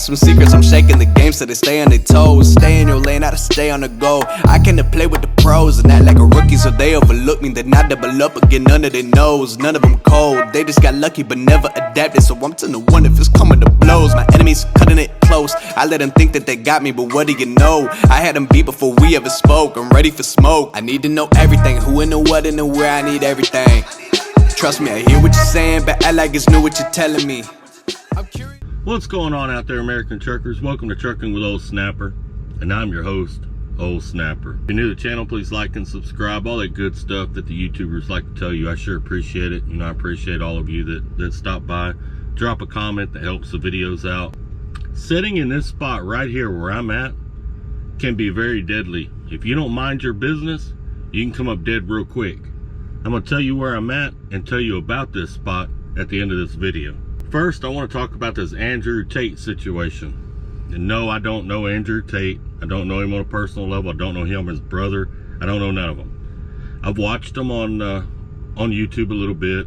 some secrets, I'm shaking the game so they stay on their toes. Stay in your lane, I to stay on the go. I came to play with the pros and act like a rookie, so they overlook me. Then I double up again under their nose. None of them cold, they just got lucky but never adapted. So I'm 10 to 1 if it's coming to blows. My enemies cutting it close. I let them think that they got me, but what do you know? I had them beat before we ever spoke. I'm ready for smoke. I need to know everything, who and the what and the where. I need everything. Trust me, I hear what you're saying, but act like it's new what you're telling me. I'm curious. What's going on out there, American truckers? Welcome to Trucking with Old Snapper, and I'm your host, Old Snapper. If you're new to the channel, please like and subscribe, all that good stuff that the YouTubers like to tell you. I sure appreciate it. I appreciate all of you that stop by. Drop a comment that helps the videos out. Sitting in this spot right here where I'm at can be very deadly. If you don't mind your business, you can come up dead real quick. I'm going to tell you where I'm at and tell you about this spot at the end of this video. First, I want to talk about this Andrew Tate situation. And no, I don't know Andrew Tate. I don't know him on a personal level. I don't know him, his brother. I don't know none of them. I've watched them on YouTube a little bit.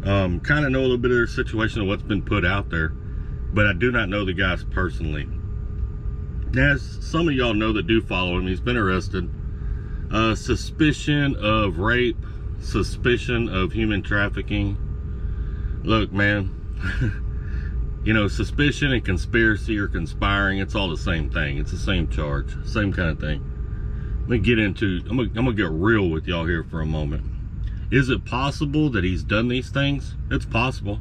Kind of know a little bit of their situation of what's been put out there. But I do not know the guys personally. As some of y'all know that do follow him, he's been arrested. Suspicion of rape, suspicion of human trafficking. Look, man, suspicion and conspiracy or conspiring, it's all the same thing. It's the same charge, same kind of thing. Let me get into, I'm gonna get real with y'all here for a moment. Is it possible that he's done these things? It's possible.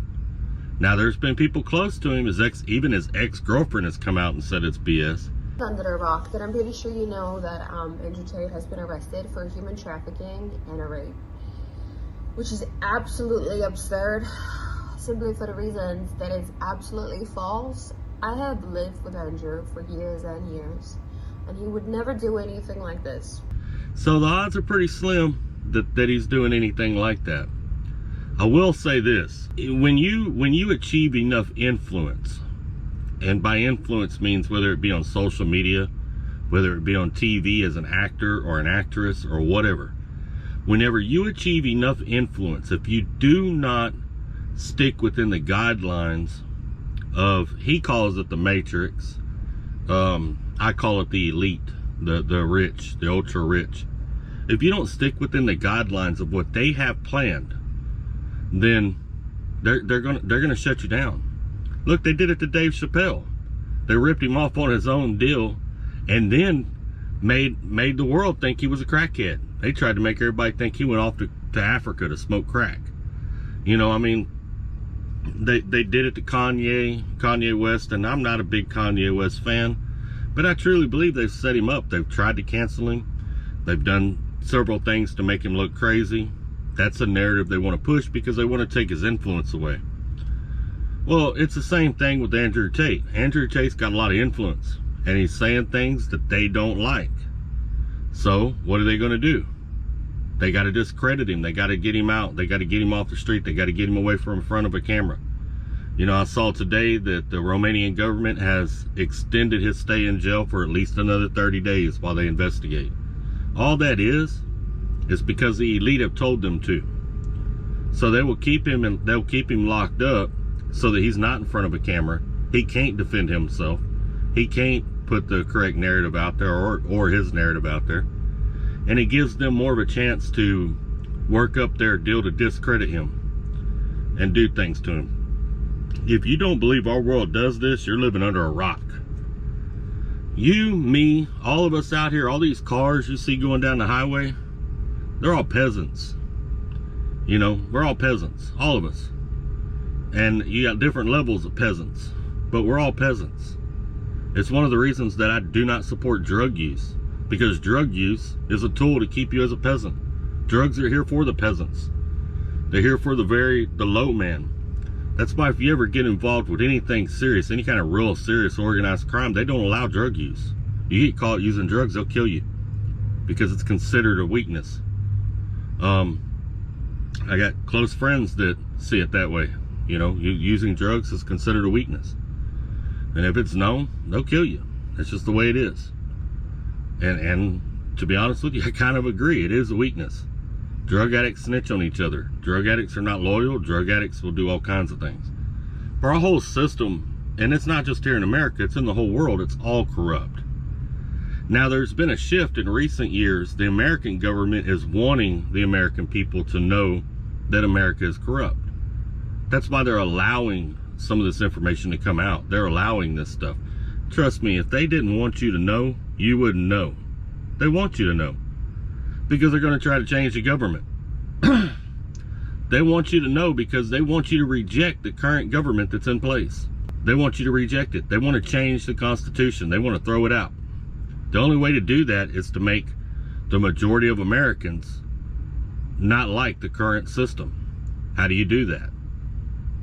Now, there's been people close to him, even his ex-girlfriend has come out and said it's BS. Under a rock, that I'm pretty sure you know that Andrew Tate has been arrested for human trafficking and a rape, which is absolutely absurd, simply for the reasons that it's absolutely false. I have lived with Andrew for years and years, and he would never do anything like this. So the odds are pretty slim that he's doing anything like that. I will say this, when you achieve enough influence, and by influence means whether it be on social media, whether it be on TV as an actor or an actress or whatever, whenever you achieve enough influence, if you do not stick within the guidelines of, he calls it the matrix, I call it the elite, the rich, the ultra rich. If you don't stick within the guidelines of what they have planned, then they're gonna shut you down. Look, they did it to Dave Chappelle. They ripped him off on his own deal and then made the world think he was a crackhead. They tried to make everybody think he went off to Africa to smoke crack. They did it to Kanye West, and I'm not a big Kanye West fan, but I truly believe they've set him up. They've tried to cancel him. They've done several things to make him look crazy. That's a narrative they want to push because they want to take his influence away. Well, it's the same thing with Andrew Tate. Andrew Tate's got a lot of influence, and he's saying things that they don't like. So, what are they going to do? They got to discredit him. They got to get him out. They got to get him off the street. They got to get him away from in front of a camera. I saw today that the Romanian government has extended his stay in jail for at least another 30 days while they investigate. All that is because the elite have told them to. So they will keep him, and they'll keep him locked up so that he's not in front of a camera. He can't defend himself. He can't put the correct narrative out there or his narrative out there. And it gives them more of a chance to work up their deal to discredit him and do things to him. If you don't believe our world does this, you're living under a rock. You, me, all of us out here, all these cars you see going down the highway, they're all peasants. We're all peasants, all of us. And you got different levels of peasants, but we're all peasants. It's one of the reasons that I do not support drug use, because drug use is a tool to keep you as a peasant. Drugs are here for the peasants. They're here for the low man. That's why if you ever get involved with anything serious, any kind of real serious organized crime, they don't allow drug use. You get caught using drugs, they'll kill you because it's considered a weakness. I got close friends that see it that way. Using drugs is considered a weakness. And if it's known, they'll kill you. That's just the way it is. And to be honest with you, I kind of agree. It is a weakness. Drug addicts snitch on each other. Drug addicts are not loyal. Drug addicts will do all kinds of things. Our whole system and it's not just here in America, it's in the whole world, it's all corrupt. Now, there's been a shift in recent years. The American government is wanting the American people to know that America is corrupt. That's why they're allowing some of this information to come out. They're allowing this stuff. Trust me, if they didn't want you to know, you wouldn't know. They want you to know, because they're going to try to change the government. They want you to know because they want you to reject the current government that's in place. They want you to reject it. They want to change the Constitution. They want to throw it out. The only way to do that is to make the majority of Americans not like the current system. How do you do that?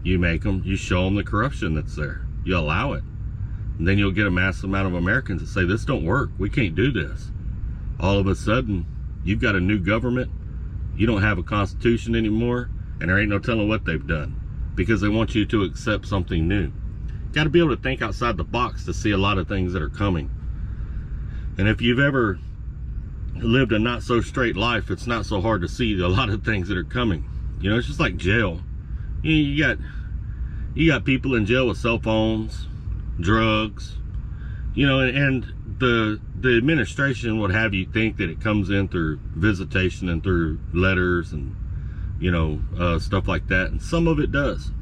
You show them the corruption that's there. You allow it. And then you'll get a massive amount of Americans that say, this don't work. We can't do this. All of a sudden, you've got a new government. You don't have a constitution anymore. And there ain't no telling what they've done, because they want you to accept something new. Got to be able to think outside the box to see a lot of things that are coming. And if you've ever lived a not so straight life, it's not so hard to see a lot of things that are coming. You know, it's just like jail. You got people in jail with cell phones, drugs, you know, and the administration would have you think that it comes in through visitation and through letters and, you know, stuff like that. And some of it does.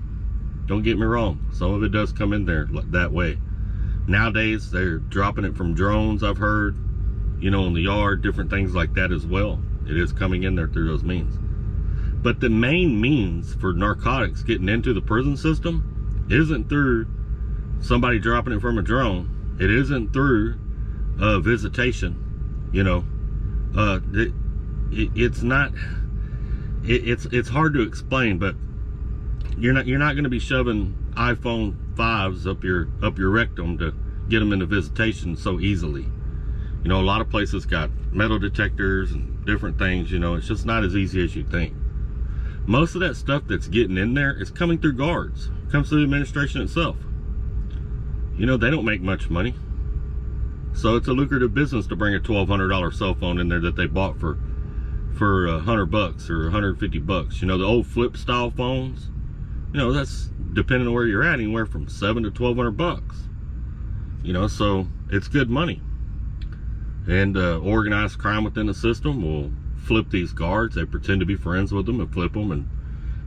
Don't get me wrong. Some of it does come in there that way. Nowadays, they're dropping it from drones, I've heard, you know, in the yard, different things like that as well. It is coming in there through those means. But the main means for narcotics getting into the prison system isn't through somebody dropping it from a drone. It isn't through visitation. You know, it's hard to explain, but you're not going to be shoving iPhone 5s up your rectum to get them into visitation so easily. You know, a lot of places got metal detectors and different things. You know, it's just not as easy as you think. Most of that stuff that's getting in there is coming through guards. It comes through the administration itself. You know, they don't make much money, so it's a lucrative business to bring a $1,200 cell phone in there that they bought for $100 or $150. You know, the old flip style phones. You know, that's, depending on where you're at, anywhere from $700 to $1,200. You know, so it's good money. And organized crime within the system will flip these guards. They pretend to be friends with them and flip them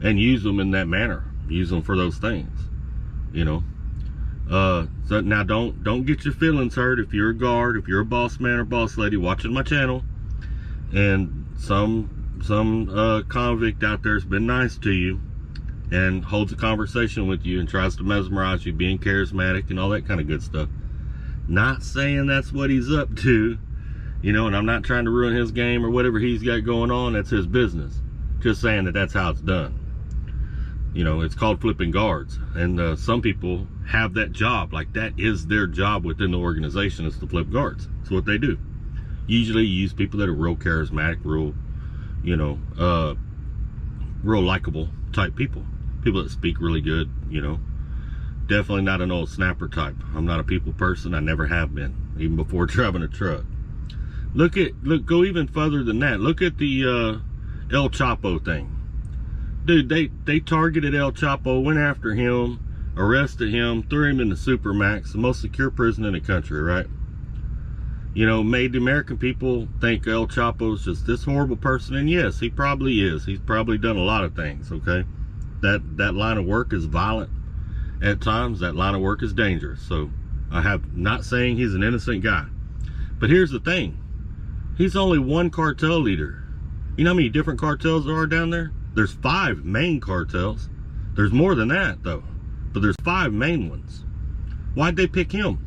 and use them in that manner. Use them for those things. You know. So now don't get your feelings hurt if you're a guard, if you're a boss man or boss lady watching my channel, and some convict out there has been nice to you and holds a conversation with you and tries to mesmerize you, being charismatic and all that kind of good stuff. Not saying that's what he's up to, you know, and I'm not trying to ruin his game or whatever he's got going on. That's his business. Just saying that that's how it's done. You know, it's called flipping guards, and some people have that job. Like, that is their job within the organization, is to flip guards. That's what they do. Usually you use people that are real charismatic, real, you know, real likable type people. People that speak really good, you know. Definitely not an old snapper type. I'm not a people person. I never have been, even before driving a truck. Go even further than that. Look at the El Chapo thing. Dude, they targeted El Chapo, went after him, arrested him, threw him in the Supermax, the most secure prison in the country, right? You know, made the American people think El Chapo's just this horrible person, and yes, he probably is. He's probably done a lot of things, okay? That line of work is violent at times. That line of work is dangerous. So I have not saying he's an innocent guy. But here's the thing. He's only one cartel leader. You know how many different cartels there are down there? There's 5 main cartels. There's more than that, though. But there's 5 main ones. Why'd they pick him?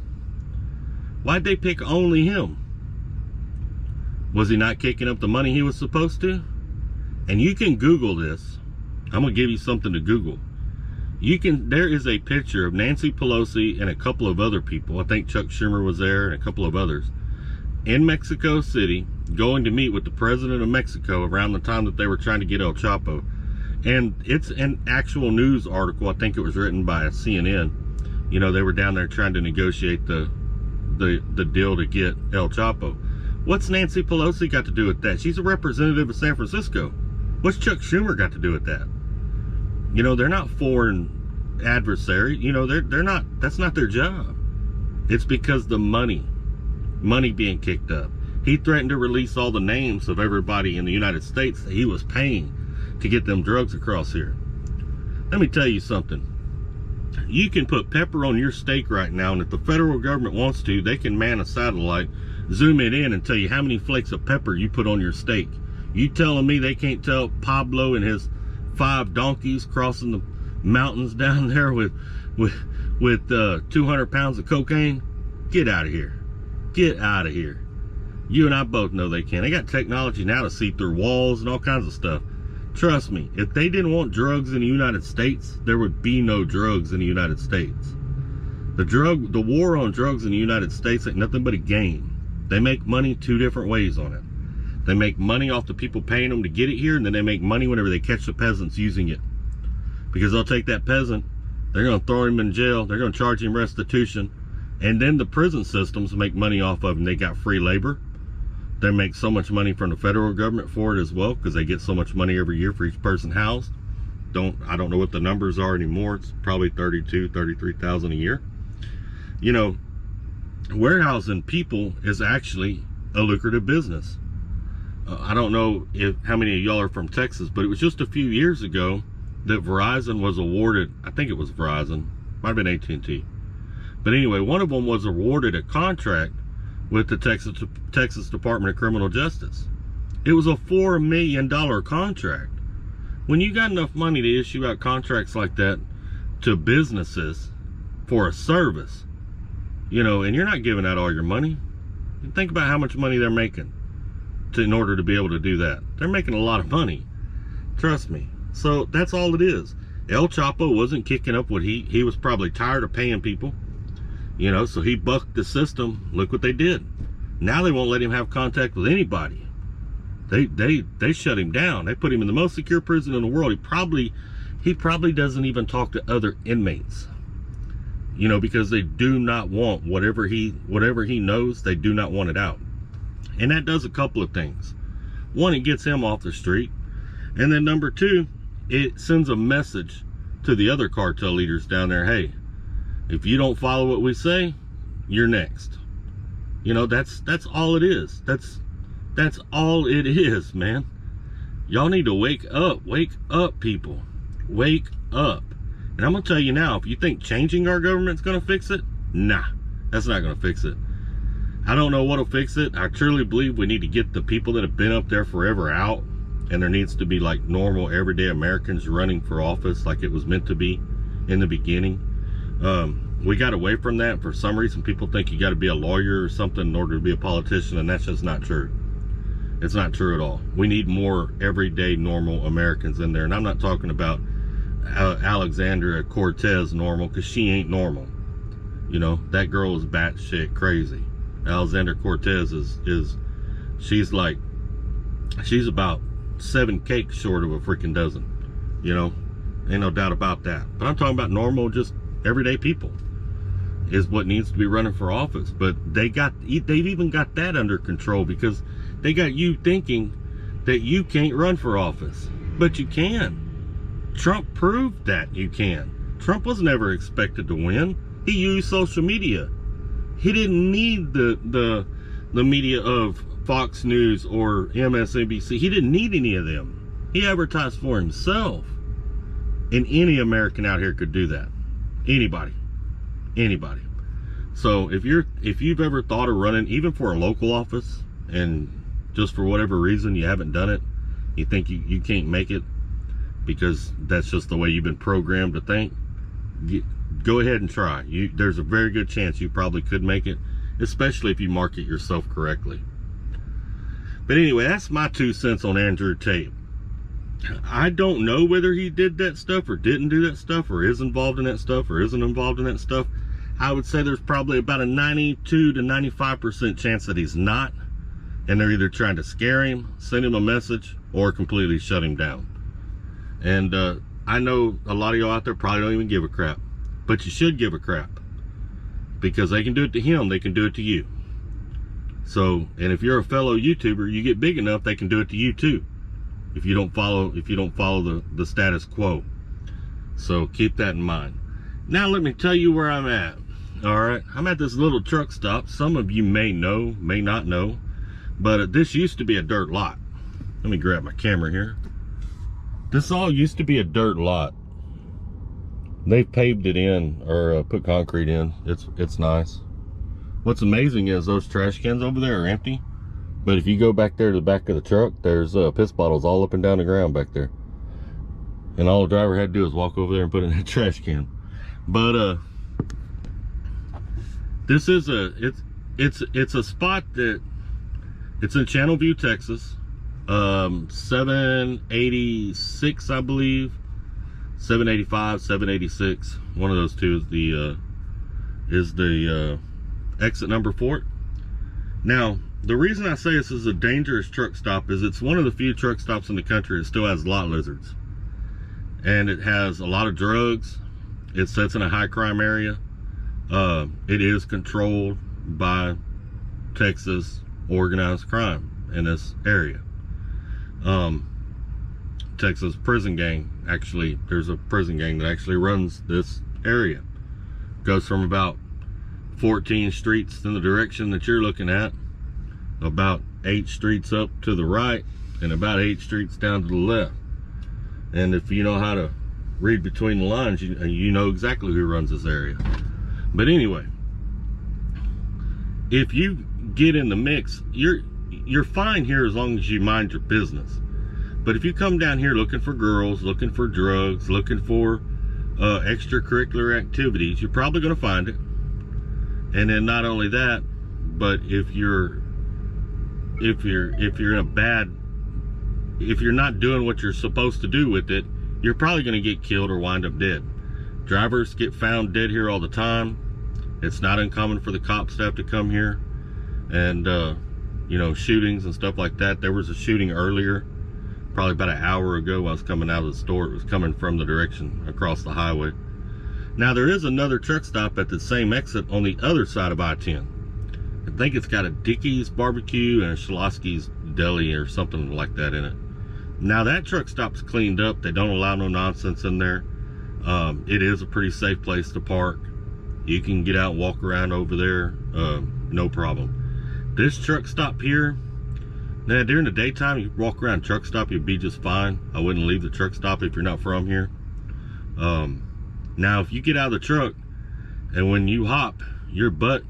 Why'd they pick only him? Was he not kicking up the money he was supposed to? And you can Google this. I'm going to give you something to Google. There is a picture of Nancy Palosi and a couple of other people. I think Chuck Schumer was there and a couple of others, in Mexico City, going to meet with the president of Mexico around the time that they were trying to get El Chapo. And it's an actual news article. I think it was written by CNN. You know, they were down there trying to negotiate the deal to get El Chapo. What's Nancy Pelosi got to do with that? She's a representative of San Francisco. What's Chuck Schumer got to do with that? You know, they're not foreign adversary, you know, they're not, that's not their job. It's because the money being kicked up. He threatened to release all the names of everybody in the United States that he was paying to get them drugs across here. Let me tell you something. You can put pepper on your steak right now, and if the federal government wants to, they can man a satellite, zoom it in, and tell you how many flakes of pepper you put on your steak. You telling me they can't tell Pablo and his 5 donkeys crossing the mountains down there with 200 pounds of cocaine? Get out of here. Get out of here. You and I both know they can. They got technology now to see through walls and all kinds of stuff. Trust me, if they didn't want drugs in the United States, there would be no drugs in the United States. The war on drugs in the United States ain't nothing but a game. They make money 2 different ways on it. They make money off the people paying them to get it here, and then they make money whenever they catch the peasants using it. Because they'll take that peasant, they're going to throw him in jail, they're going to charge him restitution, and then the prison systems make money off of them. They got free labor. They make so much money from the federal government for it as well, because they get so much money every year for each person housed. I don't know what the numbers are anymore. It's probably 32,000, 33,000 a year. You know, warehousing people is actually a lucrative business. I don't know how many of y'all are from Texas, but it was just a few years ago that Verizon was awarded, I think it was Verizon, might have been AT&T. But anyway, one of them was awarded a contract with the Texas Department of Criminal Justice. It was a $4 million contract. When you got enough money to issue out contracts like that to businesses for a service, you know, and you're not giving out all your money, think about how much money they're making in order to be able to do that. They're making a lot of money. Trust me. So that's all it is. El Chapo wasn't kicking up what he was probably tired of paying people. You know, so he bucked the system. Look what they did. Now they won't let him have contact with anybody. They shut him down. They put him in the most secure prison in the world. He probably doesn't even talk to other inmates. You know, because they do not want whatever he knows, they do not want it out. And that does a couple of things. One, it gets him off the street. And then number 2, it sends a message to the other cartel leaders down there. Hey, if you don't follow what we say, you're next. You know, that's all it is. That's all it is, man. Y'all need to wake up. Wake up, people. Wake up. And I'm going to tell you now, if you think changing our government's going to fix it, nah, that's not going to fix it. I don't know what'll fix it. I truly believe we need to get the people that have been up there forever out, and there needs to be like normal, everyday Americans running for office like it was meant to be in the beginning. We got away from that. For some reason, people think you got to be a lawyer or something in order to be a politician, and that's just not true. It's not true at all. We need more everyday, normal Americans in there, and I'm not talking about Alexandria Cortez normal, because she ain't normal. You know, that girl is batshit crazy. Alexandria Cortez she's about 7 cakes short of a freaking dozen. You know, ain't no doubt about that. But I'm talking about normal, just everyday people is what needs to be running for office. But they've even got that under control, because they got you thinking that you can't run for office, but you can. Trump proved that you can. Trump was never expected to win. He used social media. He didn't need the media of Fox News or MSNBC. He didn't need any of them. He advertised for himself. And any American out here could do that. Anybody. So if you've ever thought of running even for a local office, and just for whatever reason you haven't done it, you think you can't make it because that's just the way you've been programmed to think, go ahead and try. There's a very good chance you probably could make it, especially if you market yourself correctly. But anyway, that's my 2 cents on Andrew Tate. I don't know whether he did that stuff or didn't do that stuff, or is involved in that stuff or isn't involved in that stuff. I would say there's probably about a 92 to 95% chance that he's not, and they're either trying to scare him, send him a message, or completely shut him down. And I know a lot of y'all out there probably don't even give a crap, but you should give a crap, because they can do it to him, they can do it to you. So, and if you're a fellow YouTuber, you get big enough, they can do it to you too, if you don't follow the status quo. So keep that in mind. Now let me tell you where I'm at. All right, I'm at this little truck stop. Some of you may know, may not know, but this used to be a dirt lot. Let me grab my camera here. This all used to be a dirt lot. They've paved it in, or put concrete in. It's nice. What's amazing is those trash cans over there are empty, but if you go back there to the back of the truck, there's piss bottles all up and down the ground back there. And all the driver had to do is walk over there and put it in a trash can. But this is it's a spot that it's in Channelview, Texas. 786, I believe. 785, 786. One of those two is the exit number for it. Now, the reason I say this is a dangerous truck stop is it's one of the few truck stops in the country that still has lot lizards. And it has a lot of drugs. It sits in a high crime area. It is controlled by Texas organized crime in this area. Texas prison gang, actually, there's a prison gang that actually runs this area. Goes from about 14 streets in the direction that you're looking at, about 8 streets up to the right, and about 8 streets down to the left. And if you know how to read between the lines, you know exactly who runs this area. But anyway, if you get in the mix, you're fine here as long as you mind your business. But if you come down here looking for girls, looking for drugs, looking for extracurricular activities, you're probably going to find it. And then not only that, but if you're not doing what you're supposed to do with it, you're probably going to get killed or wind up dead. Drivers get found dead here all the time. It's not uncommon for the cops to have to come here. And you know, shootings and stuff like that. There was a shooting earlier, probably about an hour ago. I was coming out of the store. It was coming from the direction across the highway. Now there is another truck stop at the same exit on the other side of I-10. I think it's got a Dickey's barbecue and a Schlossky's deli or something like that in it. Now that truck stop's cleaned up. They don't allow no nonsense in there. It is a pretty safe place to park. You can get out and walk around over there, no problem. This truck stop here, now during the daytime, you walk around truck stop, you'd be just fine. I wouldn't leave the truck stop if you're not from here. Now if you get out of the truck and when you hop, your butt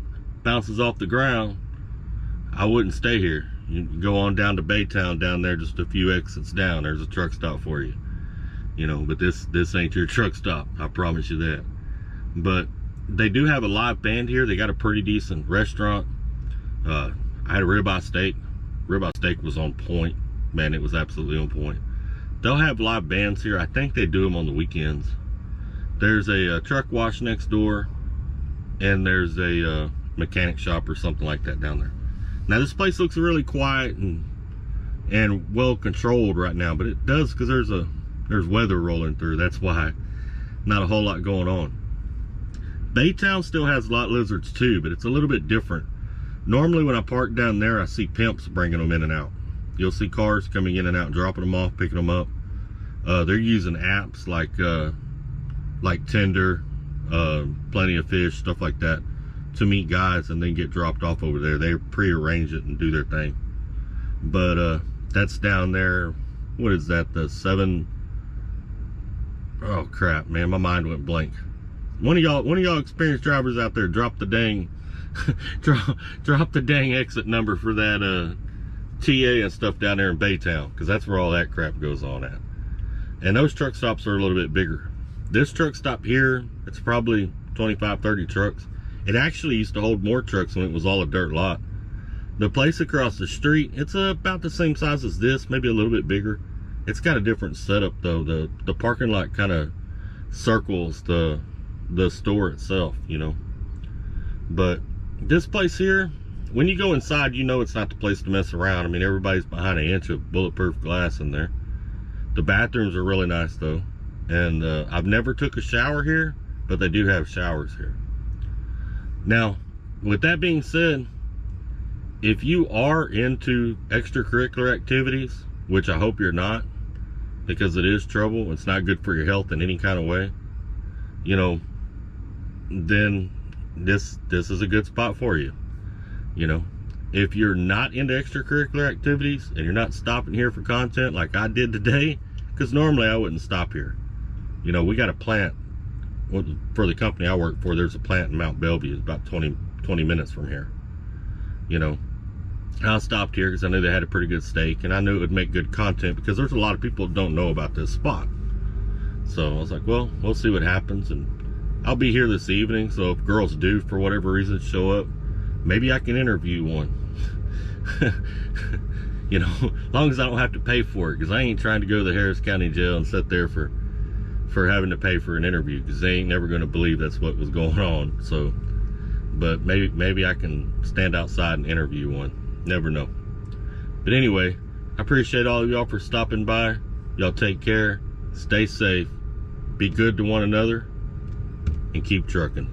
bounces off the ground, I wouldn't stay here. You can go on down to Baytown, down there just a few exits down. There's a truck stop for you. You know, but this ain't your truck stop, I promise you that. But they do have a live band here. They got a pretty decent restaurant. I had a ribeye steak. Ribeye steak was on point. Man, it was absolutely on point. They'll have live bands here. I think they do them on the weekends. There's a truck wash next door, and there's a mechanic shop or something like that down there. Now this place looks really quiet and well controlled right now, but it does because there's weather rolling through. That's why not a whole lot going on. Baytown still has lot lizards too, but it's a little bit different. Normally when I park down there, I see pimps bringing them in and out. You'll see cars coming in and out, dropping them off, picking them up. They're using apps like Tinder, Plenty of Fish, stuff like that, to meet guys and then get dropped off over there. They prearrange it and do their thing. But that's down there. What is that? The 7? Oh crap, man, my mind went blank. One of y'all experienced drivers out there, drop the dang drop the dang exit number for that TA and stuff down there in Baytown, because that's where all that crap goes on at. And those truck stops are a little bit bigger. This truck stop here, it's probably 25-30 trucks. It actually used to hold more trucks when it was all a dirt lot. The place across the street, it's about the same size as this, maybe a little bit bigger. It's got a different setup though. The parking lot kind of circles the store itself, you know. But this place here, when you go inside, you know it's not the place to mess around. I mean, everybody's behind an inch of bulletproof glass in there. The bathrooms are really nice though. And I've never took a shower here, but they do have showers here. Now, with that being said, if you are into extracurricular activities, which I hope you're not, because it is trouble, it's not good for your health in any kind of way. You know, then this is a good spot for you. You know, if you're not into extracurricular activities and you're not stopping here for content like I did today, because normally I wouldn't stop here. You know, we got a plant for the company I work for. There's a plant in Mount Bellevue. It's about 20 minutes from here. You know, I stopped here because I knew they had a pretty good steak, and I knew it would make good content because there's a lot of people that don't know about this spot. So I was like, well, we'll see what happens, and I'll be here this evening, so if girls do, for whatever reason, show up, maybe I can interview one. You know, as long as I don't have to pay for it, because I ain't trying to go to the Harris County Jail and sit there for having to pay for an interview, because they ain't never going to believe that's what was going on. So, but maybe I can stand outside and interview one. Never know. But anyway, I appreciate all of y'all for stopping by. Y'all take care, stay safe, be good to one another, and keep trucking.